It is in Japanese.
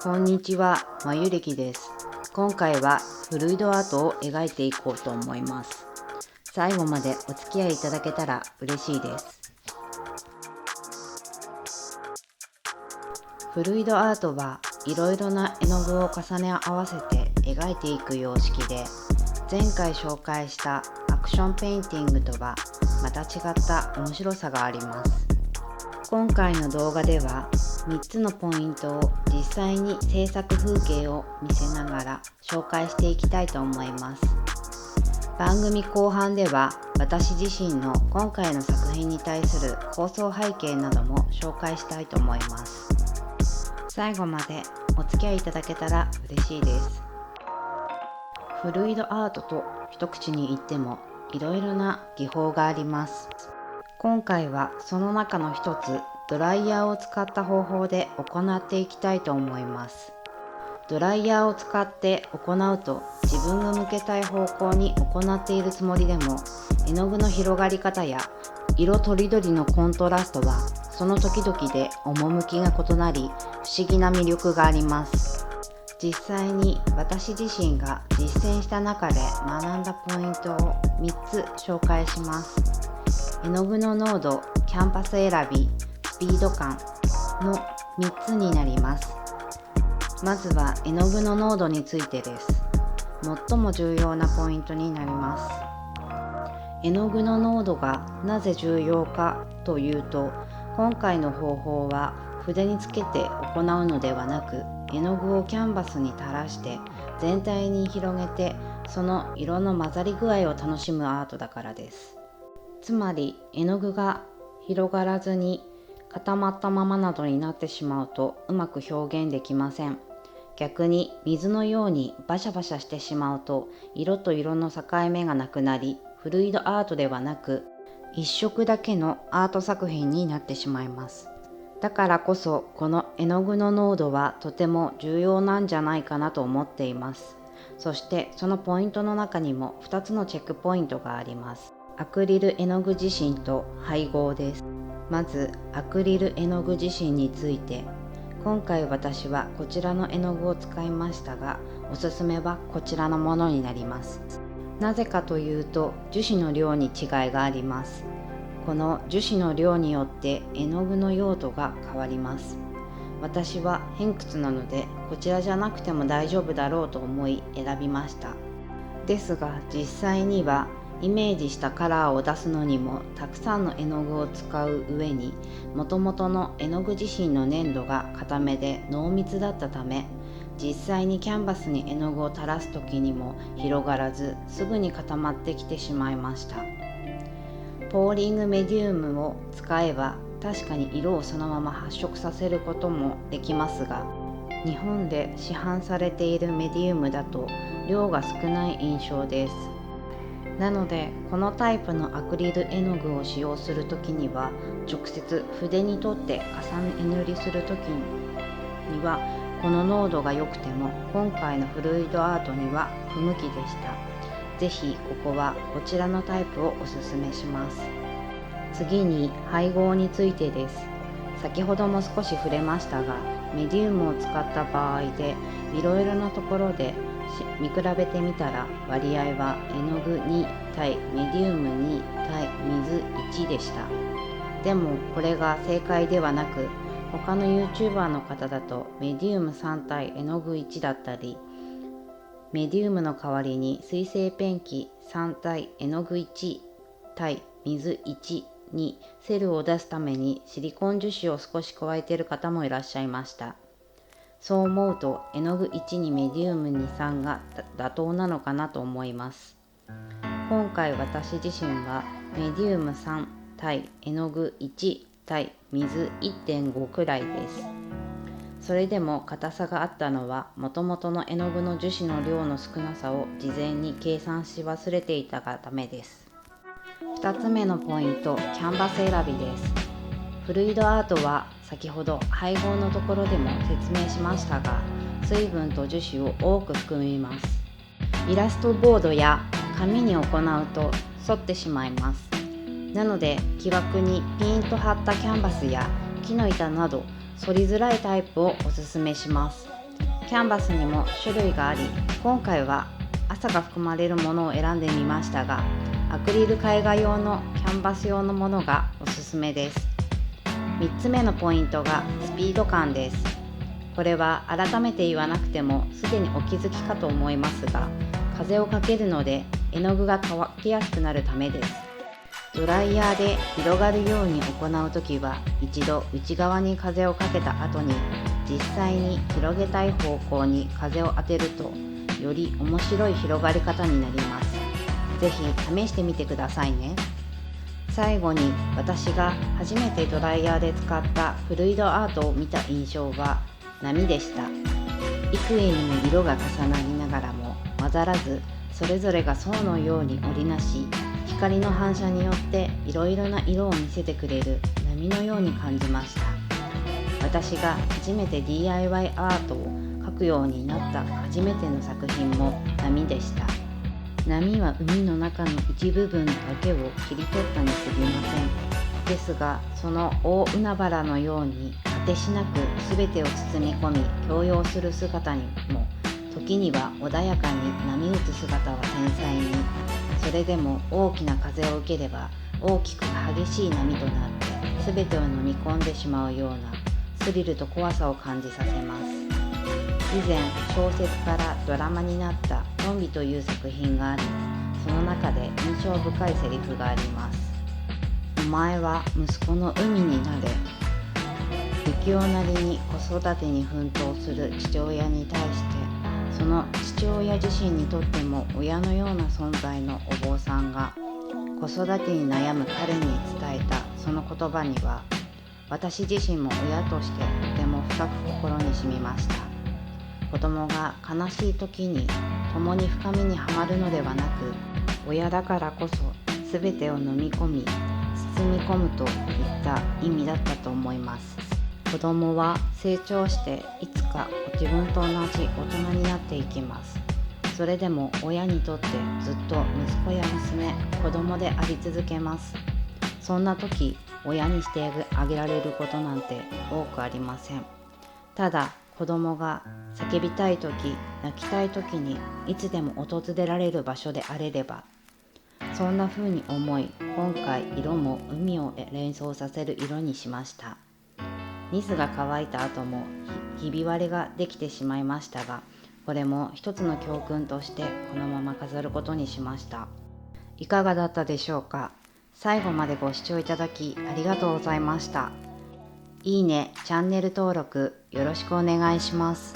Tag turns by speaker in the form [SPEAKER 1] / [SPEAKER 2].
[SPEAKER 1] こんにちは、まゆれきです。今回はフルイドアートを描いていこうと思います。最後までお付き合いいただけたら嬉しいです。フルイドアートはいろいろな絵の具を重ね合わせて描いていく様式で、前回紹介したアクションペインティングとはまた違った面白さがあります。今回の動画では3つのポイントを実際に制作風景を見せながら紹介していきたいと思います。番組後半では私自身の今回の作品に対する構想背景なども紹介したいと思います。最後までお付き合いいただけたら嬉しいです。フルイドアートと一口に言ってもいろいろな技法があります。今回はその中の一つ、ドライヤーを使った方法で行っていきたいと思います。ドライヤーを使って行うと自分が向けたい方向に行っているつもりでも、絵の具の広がり方や色とりどりのコントラストはその時々で趣が異なり、不思議な魅力があります。実際に私自身が実践した中で学んだポイントを3つ紹介します。絵の具の濃度、キャンパス選び、スピード感の3つになります。まずは絵の具の濃度についてです。最も重要なポイントになります。絵の具の濃度がなぜ重要かというと、今回の方法は筆につけて行うのではなく、絵の具をキャンバスに垂らして全体に広げて、その色の混ざり具合を楽しむアートだからです。つまり絵の具が広がらずに固まったままなどになってしまうとうまく表現できません。逆に水のようにバシャバシャしてしまうと色と色の境目がなくなり、フルイドアートではなく一色だけのアート作品になってしまいます。だからこそこの絵の具の濃度はとても重要なんじゃないかなと思っています。そしてそのポイントの中にも2つのチェックポイントがあります。アクリル絵の具自身と配合です。まずアクリル絵の具自身について、今回私はこちらの絵の具を使いましたが、おすすめはこちらのものになります。なぜかというと、樹脂の量に違いがあります。この樹脂の量によって絵の具の用途が変わります。私は偏屈なのでこちらじゃなくても大丈夫だろうと思い選びました。ですが実際にはイメージしたカラーを出すのにもたくさんの絵の具を使う上に、元々の絵の具自身の粘土が固めで濃密だったため、実際にキャンバスに絵の具を垂らす時にも広がらず、すぐに固まってきてしまいました。ポーリングメディウムを使えば確かに色をそのまま発色させることもできますが、日本で市販されているメディウムだと量が少ない印象です。なのでこのタイプのアクリル絵の具を使用するときには、直接筆に取って重ね塗りするときにはこの濃度が良くても、今回のフルイドアートには不向きでした。ぜひここはこちらのタイプをおすすめします。次に配合についてです。先ほども少し触れましたが、メディウムを使った場合でいろいろなところで見比べてみたら、割合は絵の具2対メディウム2対水1でした。でもこれが正解ではなく、他の YouTuber の方だとメディウム3対絵の具1だったり、メディウムの代わりに水性ペンキ3対絵の具1対水1にセルを出すためにシリコン樹脂を少し加えている方もいらっしゃいました。そう思うと絵の具1にメディウム2、3が妥当なのかなと思います。今回私自身はメディウム3対絵の具1対水 1.5 くらいです。それでも硬さがあったのは、もともとの絵の具の樹脂の量の少なさを事前に計算し忘れていたがためです。2つ目のポイント、キャンバス選びです。フルイドアートは先ほど配合のところでも説明しましたが、水分と樹脂を多く含みます。イラストボードや紙に行うと反ってしまいます。なので木枠にピーンと張ったキャンバスや木の板など反りづらいタイプをおすすめします。キャンバスにも種類があり、今回は麻が含まれるものを選んでみましたが、アクリル絵画用のキャンバス用のものがおすすめです。3つ目のポイントがスピード感です。これは改めて言わなくてもすでにお気づきかと思いますが、風をかけるので絵の具が乾きやすくなるためです。ドライヤーで広がるように行うときは、一度内側に風をかけた後に実際に広げたい方向に風を当てると、より面白い広がり方になります。ぜひ試してみてくださいね。最後に私が初めてドライヤーで使ったフルイドアートを見た印象は波でした。幾重にも色が重なりながらも混ざらず、それぞれが層のように織りなし、光の反射によっていろいろな色を見せてくれる波のように感じました。私が初めて DIY アートを描くようになった初めての作品も波でした。波は海の中の一部分だけを切り取ったに過ぎません。ですが、その大海原のように果てしなく全てを包み込み共用する姿にも、時には穏やかに波打つ姿は繊細に、それでも大きな風を受ければ大きく激しい波となって全てを飲み込んでしまうようなスリルと怖さを感じさせます。以前小説からドラマになったトンビという作品があり、その中で印象深いセリフがあります。お前は息子の海になれ。不器用なりに子育てに奮闘する父親に対して、その父親自身にとっても親のような存在のお坊さんが子育てに悩む彼に伝えたその言葉には、私自身も親としてとても深く心に染みました。子供が悲しい時に共に深みにはまるのではなく、親だからこそ全てを飲み込み包み込むといった意味だったと思います。子供は成長していつか自分と同じ大人になっていきます。それでも親にとってずっと息子や娘、子供であり続けます。そんな時、親にしてあげられることなんて多くありません。ただ、子供が叫びたい時、泣きたい時にいつでも訪れられる場所であれれば、そんな風に思い、今回色も海を連想させる色にしました。ニスが乾いた後もひび割れができてしまいましたが、これも一つの教訓としてこのまま飾ることにしました。いかがだったでしょうか。最後までご視聴いただきありがとうございました。いいね、チャンネル登録よろしくお願いします。